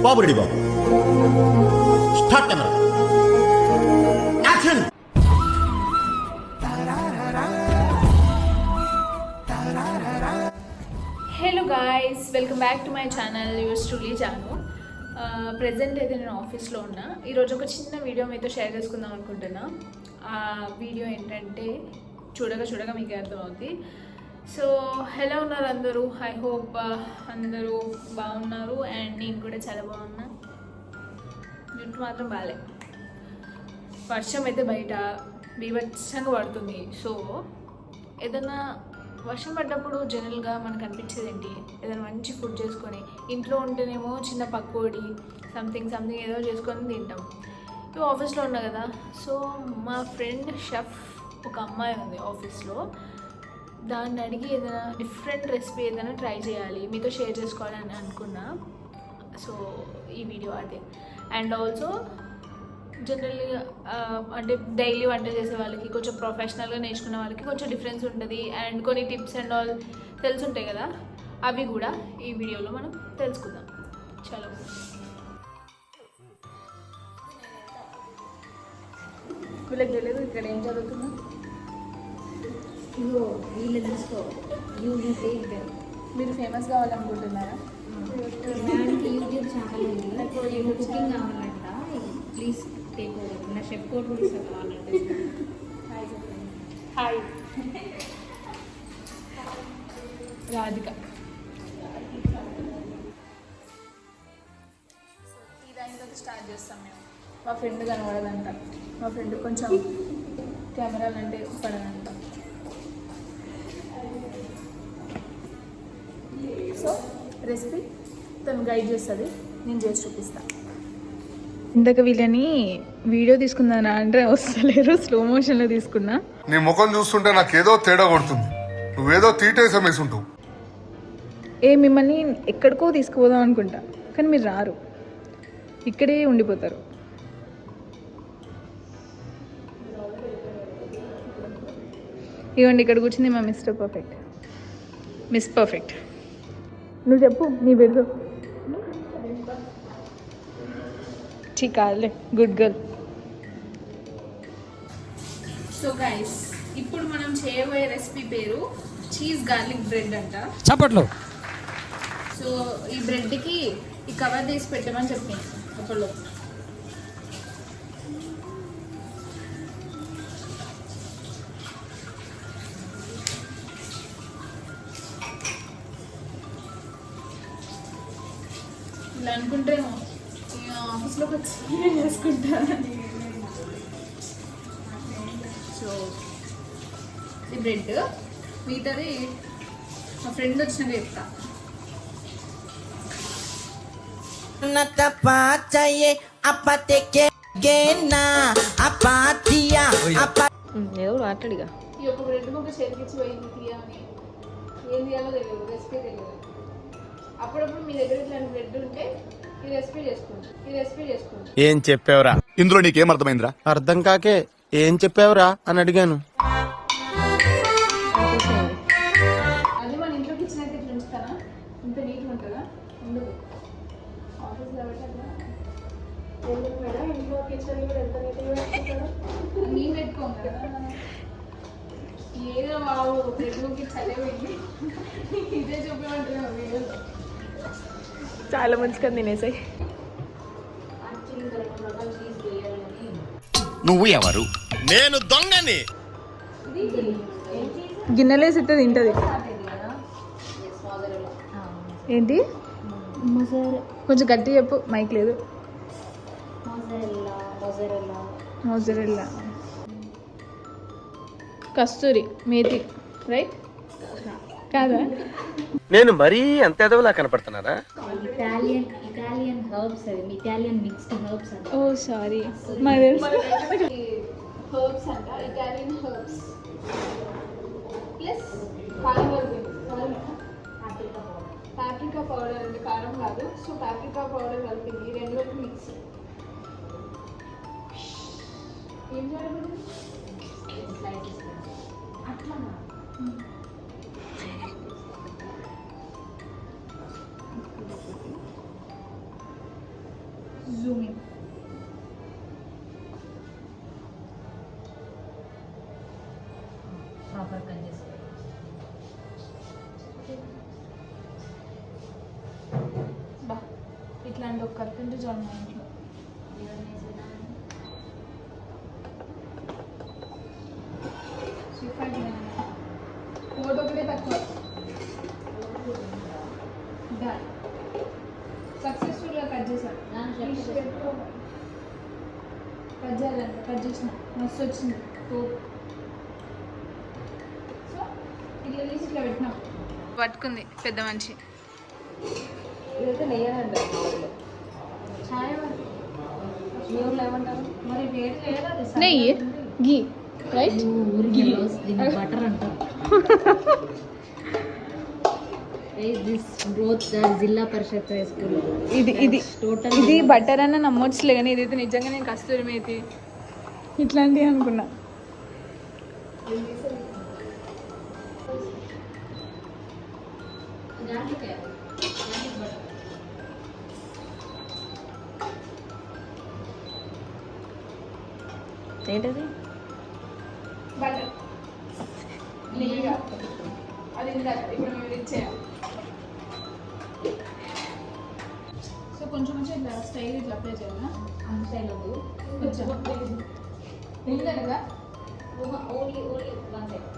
బాబు ready బాబు. Start camera. Action. Hello guys, welcome back to my channel yours truly Janu. Present అయితే నేను ఆఫీస్లో ఉన్నా. ఈరోజు ఒక చిన్న వీడియో మీతో షేర్ చేసుకుందాం అనుకుంటున్నా. ఆ వీడియో ఏంటంటే చూడగా మీకు అర్థమవుతుంది. సో ఎలా ఉన్నారు అందరూ? ఐ హోప్ అందరూ బాగున్నారు. అండ్ నేను కూడా చాలా బాగున్నా. జుట్టు మాత్రం బాగాలే. వర్షం అయితే బయట బీభత్సంగా పడుతుంది. సో ఏదైనా వర్షం పడ్డప్పుడు జనరల్గా మనకు అనిపించేది ఏంటి? ఏదైనా మంచి ఫుడ్ చేసుకొని, ఇంట్లో ఉంటేనేమో చిన్న పకోడీ సంథింగ్ ఏదో చేసుకొని తింటాం. ఇప్పుడు ఆఫీస్లో ఉన్నా కదా, సో మా ఫ్రెండ్ షెఫ్ ఒక అమ్మాయి ఉంది ఆఫీస్లో. దాన్ని అడిగి ఏదైనా డిఫరెంట్ రెసిపీ ఏదైనా ట్రై చేయాలి, మీతో షేర్ చేసుకోవాలని అనుకున్నా. సో ఈ వీడియో అదే. అండ్ ఆల్సో జనరల్గా అంటే డైలీ వంట చేసే వాళ్ళకి, కొంచెం ప్రొఫెషనల్గా నేర్చుకునే వాళ్ళకి కొంచెం డిఫరెన్స్ ఉంటుంది. అండ్ కొన్ని టిప్స్ అండ్ ఆల్ తెలుసుంటాయి కదా, అవి కూడా ఈ వీడియోలో మనం తెలుసుకుందాం. చలో. వీళ్ళకి తెలియదు ఇక్కడ ఏం జరుగుతుందో. ఇగో వీళ్ళు తీసుకో. మీరు ఫేమస్ కావాలనుకుంటున్నారా? యూట్యూబ్ ఛానల్ ఉంది, కుకింగ్ కావాలంట. Please take over. నా షెఫ్ కోడ్ కూడా ఇస్తా కావాలంటే. హాయ్ రాధిక. ఇదైనా స్టార్ట్ చేస్తాం మేము. మా ఫ్రెండ్ కనబడదంట. మా ఫ్రెండ్ కొంచెం కెమెరాలు అంటే పడదంట. సో రెసిపీ తను గైడ్ చేస్తుంది, నేను చేసి చూపిస్తాను. ఇందాక వీళ్ళని వీడియో తీసుకుందానా అంటే వస్తలేరు, స్లో మోషన్లో తీసుకున్నా. నీ ముఖం చూస్తుంటే నాకేదో తేడా కొడుతుంది. నువ్వేదో తీటేసం వేసుంటావు. మిమ్మల్ని ఎక్కడికో తీసుకుపోదాం అనుకుంటా, కానీ మీరు రారు, ఇక్కడే ఉండిపోతారు. ఇవ్వండి, ఇక్కడ కూర్చుంది మా మిస్టర్ పర్ఫెక్ట్, మిస్ పర్ఫెక్ట్. నువ్వు చెప్పు నీ పేరు. కాదులే, గుడ్ గర్ల్. సో గైస్, ఇప్పుడు మనం చేయబోయే రెసిపీ పేరు చీజ్ గార్లిక్ బ్రెడ్ అంట. చప్పట్లు. సో ఈ బ్రెడ్కి ఈ కవర్ తీసి పెట్టమని చెప్పింది అప్పట్లో. ఇలా అనుకుంటే ఆఫీస్లో వచ్చి చేసుకుంటా. సో ఈ బ్రెడ్ మిగతాది మా ఫ్రెండ్ వచ్చినాక చెప్తా. ఏదో మాట్లాడిగా. ఈ యొక్క బ్రెడ్ ముక్క చేతికిచ్చి పోయింది తీయని, ఏం తీయాలో తెలియదు, రెసిపీ తెలియదు. అప్పుడప్పుడు మీ దగ్గర ఇట్లాంటి బ్రెడ్ ఉంటే ఈ రెసిపీ చేసుకోండి. ఏం చెప్పావురా? ఇందులో నీకేం అర్థమైందిరా? అర్థం కాకే ఏం చెప్పావురా అని అడిగాను. అది మన ఇంట్లో కిచెన్ అయితే ఇట్లా ఉంచుతానా? ఇంత నీట్గా ఉంటుందా? ఉండదు. ఆఫీస్ కాబట్టి ఇంట్లో కిచెన్ కూడా ఎంత నీట్గా పెట్టుకుంటారు. నేను పెట్టుకోం కదా. ఏదో బాబు బ్రెడ్కి చదివింది, ఇదే చూపించమంటున్నావు వీడియోలో. చాలా మంచిగా తినేసాయి. నువ్వు ఎవరు? నేను దొంగని. గిన్నెలేసి ఇస్తే తింటది. ఏంటి? కొంచెం గట్టి చెప్పు, మైక్ లేదు. మోజరెల్లా, కస్తూరి మేతి, రైట్ కాదా? నేను మరీ అంత ఎదవలా కనపడుతున్నారా? ఇటాలియన్ హర్బ్స్, అది ఇటాలియన్ మిక్స్డ్ హర్బ్స్ అంట. ఓ సారీ, మరి హర్బ్స్ అంట, Italian herbs plus paprika powder అంటే కారం కాదు. సో పాప్రికా పౌడర్ కలిపింది, రెండు మిక్స్. ఏం చేయాలి అట్లా? జూమింగ్. ప్రాపర్ కట్ చేసుకోవాలి. బా ఇట్లాంటి ఒక కత్తి ఉంటే చాలు మా ఇంట్లో. కోట్ ఒకటే తక్కువ. సక్సెస్ఫుల్గా కట్ చేశాను. కట్ చేయాలంట, కట్ చేసిన మస్తు వచ్చింది కోట్. సో ఇట్లా తీసి ఇట్లా పెట్టినాం. పట్టుకుంది పెద్ద మనిషి. ఇదైతే నెయ్యాలంట ఛాయ్ ఏమంటారు మరి వేడి లేదా నెయ్యి గీ రైట్. దీన్ని బటర్ అంటారు. జిల్లా పరిషత్ హై స్కూల్. ఇది టోటల్ ఇది బటర్ అన్న నమ్మొచ్చులే, కానీ ఇదైతే నిజంగా నేను కస్తూరి మేతి ఇట్లాంటివి అనుకున్నా. ఏంటది? బటర్ నెయ్యిగా అది ఇప్పుడు మేము ఇచ్చేయాలి. సో కొంచెం కొంచెం ఇట్లా స్టైల్ ఇట్లా అప్లై చేయాలా? అంత స్టైల్ వద్దు, కొంచెం ఉందనగా ఓన్లీ వన్ సైడ్.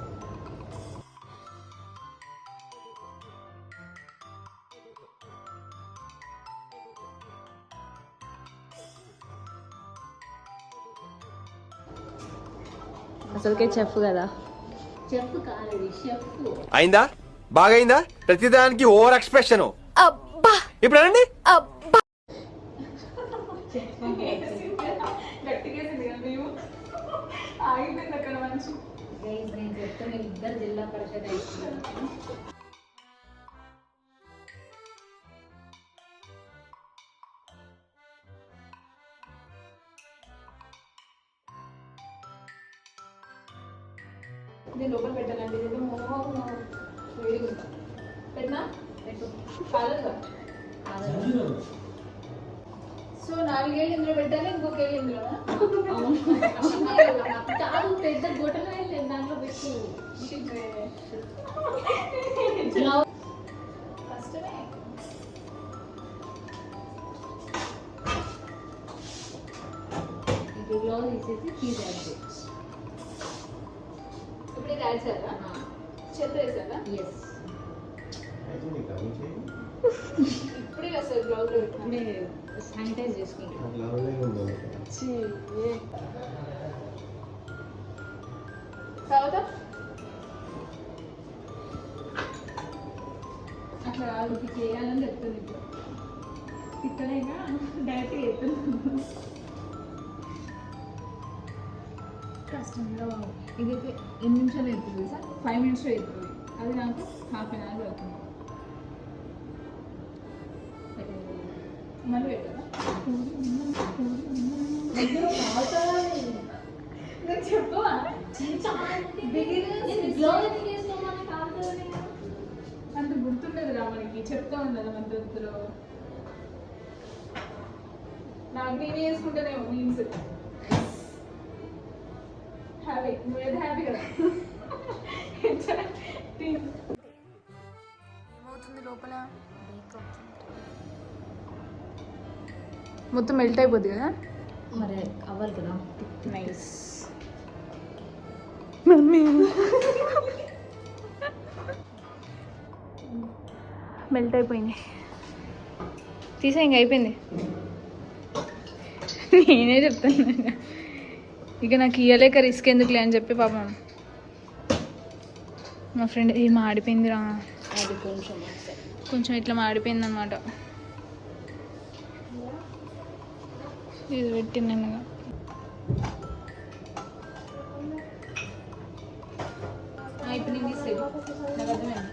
అసలుకే చెఫ్ కదా. చెఫ్ కాదు, షెఫ్. అయిందా? బాగైందా? ప్రతిదానికి ఓవర్ ఎక్స్ప్రెషన్. ఇప్పుడు అనండి. నేను చెప్తే మీరు ఇద్దరు జిల్లా పరిషత్ హై స్కూల్. దీని లోపల పెట్టాలండి. ఇది వేడిగా పెట్టినా పెట్టు కాదు. సో 4 ఏళ్ళు ఇందులో పెట్టాలి, ఇంకొక ఏళ్ళు ఇందులో. కాదు, పెద్ద గొట్టలు వెళ్ళలేదు దాంట్లో పెట్టు. కష్టమే. ఇది గ్లౌజ్ తీసేసి తీసేయాలి. ఇప్పుడు ఇది యాడ్ చేయాలా? చెత్త వేసారా? ఎస్. ఇప్పుడే అసలు గ్లౌజ్లో పెట్టినా. అంటే శానిటైజ్ చేసుకుంటాం. తర్వాత అట్లా కాదు, ఇది చేయాలని చెప్తుంది. ఇప్పుడు ఇక్కడైనా డైరెక్ట్గా చెప్తున్నాను. కష్టంగా ఇదైతే ఎన్ని నిమిషాలు అవుతుంది సార్? 5 minutes అవుతుంది. అది నాకు ½ an hour అవుతుంది. మళ్ళీ పెట్టారా? నేను చెప్పవా? అంత గుర్తుండదు రా మనకి, చెప్తా ఉండదు మద్దతులో. నాకు నేనే వేసుకుంటానేమో మీన్స్ హ్యాపీ. నువ్వేదో హ్యాపీ కదా. ఏమవుతుంది లోపల? మొత్తం మెల్ట్ అయిపోద్ది కదా. మరి అవ్వాలి కదా. Nice mummy. మెల్ట్ అయిపోయింది. తీసా, ఇంక అయిపోయింది. నేనే చెప్తాను ఇక నాకు ఇయ్యలేక రిస్క్ ఎందుకులే అని చెప్పి పాపం మా ఫ్రెండ్ ఇది మాడిపోయిందిరా. అది కొంచెం ఇట్లా మాడిపోయింది అనమాట. ఇది పెట్టింది. ఇప్పుడు నేను తీసేది నాకు అర్థమైంది.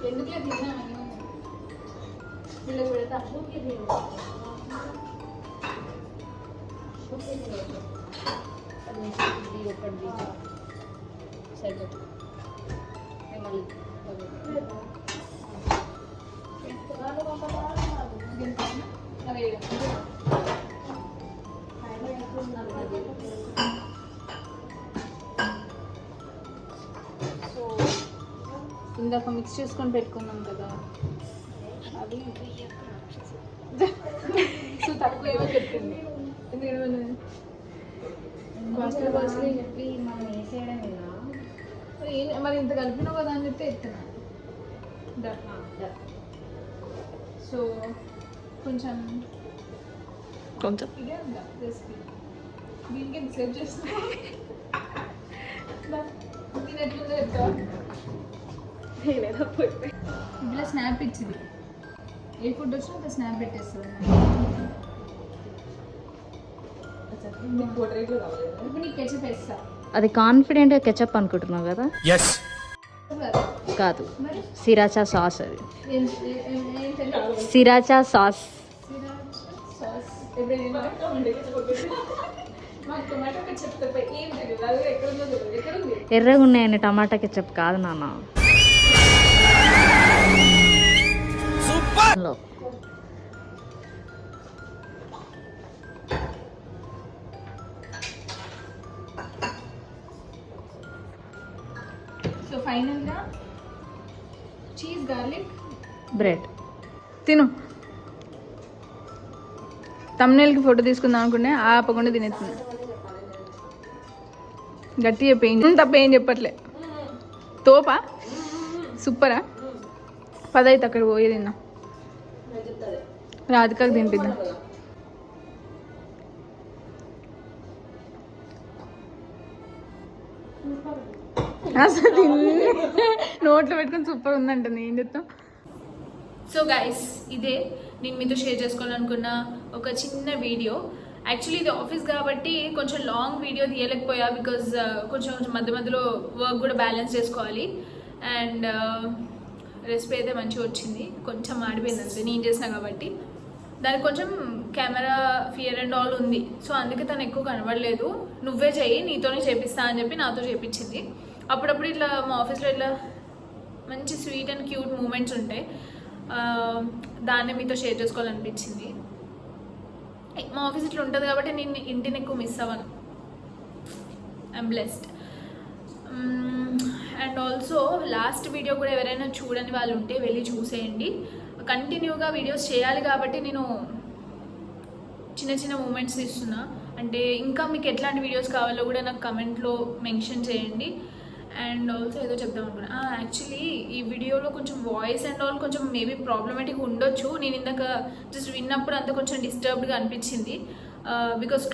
ఎందుకులే తిన్నామని వీళ్ళకి పెడతా. సరే చెప్పు ఏమన్నా సో ఇందాక మిక్స్ చేసుకొని పెట్టుకున్నాం కదా అవి సో తక్కువ ఏమో చెప్పింది కాస్ట్లీ చెప్పి మనం వేసేయడం కదా మరి ఇంత కలిపినావు కదా అని చెప్పి ఎత్తున్నా సో కొంచెం ఇదే ఉందా రెసిపీ దీనికి సేవ్ చేస్తున్నా దీని ఎట్లుందో చెప్తావా ఇట్లా స్నాప్ ఇచ్చింది ఏ ఫుడ్ వచ్చినా ఒక స్నాప్ పెట్టేస్తుంది ఇప్పుడు నీకు కెచప్ వేస్తా అది కాన్ఫిడెంట్గా కెచప్ అనుకుంటున్నావు కదా కాదు మరి సిరాచా సాస్ అది ఏంటంటే సిరాచా సాస్ సాస్ ఎప్పుడైనా మాకు టొమాటో కెచప్ తప్ప ఏం తెలియదు అది ఎక్కడ ఉందో తెలియదు ఎక్కడ ఉంది ఎర్రగా ఉన్నాయని టమాటా కెచప్ కాదు నాన్న లో. సో ఫైనల్గా చీజ్ గార్లిక్ బ్రెడ్ తిను తమ్నేల్కి ఫోటో తీసుకుందాం అనుకునే ఆపకుండా తినేస్తున్నా గట్టి చెప్పేం తప్ప ఏం చెప్పట్లే తోపా సూపరా పదైతే అక్కడ పోయి తిన్నా రాధికకు తినిపిద్దాం అసలు నోట్లో పెట్టుకొని సూపర్ ఉందంటుంది ఏం చెప్తాం. సో గైస్ ఇదే నేను మీతో షేర్ చేసుకోవాలనుకున్న ఒక చిన్న వీడియో. యాక్చువల్లీ ఇది ఆఫీస్ కాబట్టి కొంచెం లాంగ్ వీడియో తీయలేకపోయా బికాజ్ కొంచెం మధ్య మధ్యలో వర్క్ కూడా బ్యాలెన్స్ చేసుకోవాలి. అండ్ రెసిపీ అయితే మంచిగా వచ్చింది, కొంచెం ఆడిపోయింది అంతే నేను చేసిన కాబట్టి. దానికి కొంచెం కెమెరా ఫియర్ అండ్ ఆల్ ఉంది, సో అందుకే తను ఎక్కువ కనబడలేదు. నువ్వే చెయ్యి, నీతోనే చేపిస్తా అని చెప్పి నాతో చేపించింది. అప్పుడప్పుడు ఇట్లా మా ఆఫీస్లో ఇట్లా మంచి స్వీట్ అండ్ క్యూట్ మూమెంట్స్ ఉంటాయి, దాన్ని మీతో షేర్ చేసుకోవాలనిపించింది. మా ఆఫీస్ ఇట్లా ఉంటుంది కాబట్టి నేను ఇంటిని ఎక్కువ మిస్ అవ్వను. I'm blessed. And also last video కూడా ఎవరైనా చూడని వాళ్ళు ఉంటే వెళ్ళి చూసేయండి. కంటిన్యూగా వీడియోస్ చేయాలి కాబట్టి నేను చిన్న చిన్న మూమెంట్స్ ఇస్తున్నా. అంటే ఇంకా మీకు ఎట్లాంటి వీడియోస్ కావాలో కూడా నాకు కమెంట్లో మెన్షన్ చేయండి. అండ్ ఆల్సో ఏదో చెప్దాం అనుకున్నా, యాక్చువల్లీ ఈ వీడియోలో కొంచెం వాయిస్ అండ్ ఆల్ కొంచెం మేబీ ప్రాబ్లమేటిక్ ఉండొచ్చు. నేను ఇందాక జస్ట్ విన్నప్పుడు అంతా కొంచెం డిస్టర్బ్డ్గా అనిపించింది బికాస్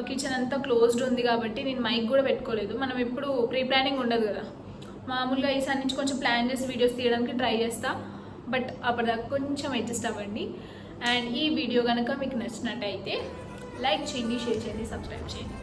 కిచెన్ అంతా క్లోజ్డ్ ఉంది కాబట్టి నేను మైక్ కూడా పెట్టుకోలేదు. మనం ఎప్పుడు ప్రీ ప్లానింగ్ ఉండదు కదా, మామూలుగా ఈసారి నుంచి కొంచెం ప్లాన్ చేసి వీడియోస్ తీయడానికి ట్రై చేస్తా. బట్ అప్పటిదాకా కొంచెం అడ్జస్ట్ అవ్వండి. అండ్ ఈ వీడియో కనుక మీకు నచ్చినట్టయితే లైక్ చేయండి, షేర్ చేయండి, సబ్స్క్రైబ్ చేయండి.